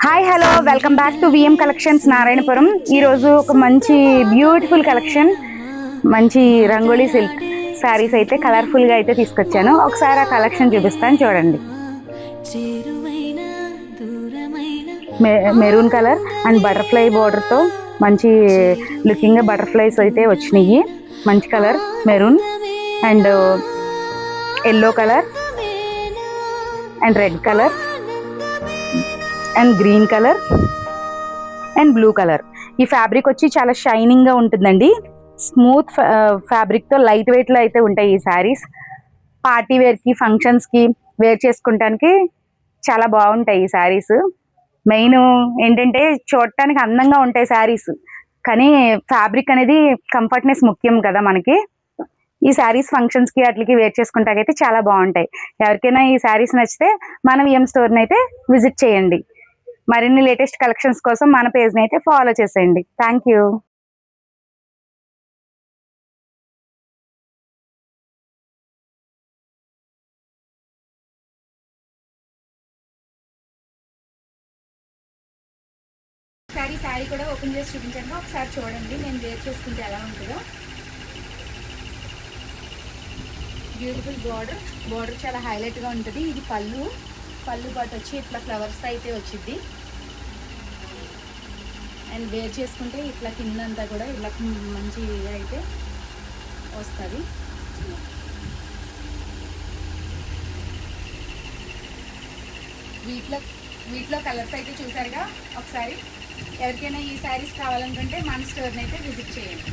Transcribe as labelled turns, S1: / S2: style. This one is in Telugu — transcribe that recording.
S1: Hi hello welcome back to VM collections Narayanapuram. ఈరోజు ఒక మంచి బ్యూటిఫుల్ కలెక్షన్, మంచి రంగోలీ సిల్క్ శారీస్ అయితే కలర్ఫుల్గా అయితే తీసుకొచ్చాను. ఒకసారి ఆ కలెక్షన్ చూపిస్తాను చూడండి. మెరూన్ కలర్ అండ్ బటర్ఫ్లై బోర్డర్తో మంచి లుకింగ్ బటర్ఫ్లైస్ అయితే వచ్చినాయి. మంచి colour maroon and yellow colour and red colour and green colour and blue colour. ఈ ఫ్యాబ్రిక్ వచ్చి చాలా షైనింగ్గా ఉంటుందండి. స్మూత్ ఫ్యాబ్రిక్తో లైట్ వెయిట్లో అయితే ఉంటాయి ఈ శారీస్. పార్టీ వేర్కి, ఫంక్షన్స్కి వేర్ చేసుకుంటానికి చాలా బాగుంటాయి ఈ శారీస్. మెయిన్ ఏంటంటే చూడటానికి అందంగా ఉంటాయి శారీస్, కానీ ఫ్యాబ్రిక్ అనేది కంఫర్ట్నెస్ ముఖ్యం కదా మనకి. ఈ శారీస్ ఫంక్షన్స్కి అట్లకి వేర్ చేసుకుంటాకైతే చాలా బాగుంటాయి. ఎవరికైనా ఈ శారీస్ నచ్చితే మన విఎం స్టోర్ని అయితే విజిట్ చేయండి. మరిన్ని లేటెస్ట్ కలెక్షన్స్ కోసం మన పేజ్ని అయితే ఫాలో చేసేయండి. Thank you.
S2: శారీ కూడా ఓపెన్ చేసి చూపించాను, ఒకసారి చూడండి నేను వేర్ చేసుకుంటే ఎలా ఉంటుందో. బ్యూటిఫుల్ బార్డర్ చాలా హైలైట్గా ఉంటుంది. ఇది పళ్ళు పాటు వచ్చి ఇట్లా ఫ్లవర్స్ అయితే వచ్చింది. అండ్ వేర్ చేసుకుంటే ఇట్లా కిందంతా కూడా ఇట్లా మంచి అయితే వస్తుంది. వీటిలో కలర్స్ అయితే చూసారుగా. ఒకసారి ఎవరికైనా ఈ శారీస్ కావాలనుకుంటే మన స్టోర్ని అయితే విజిట్ చేయండి.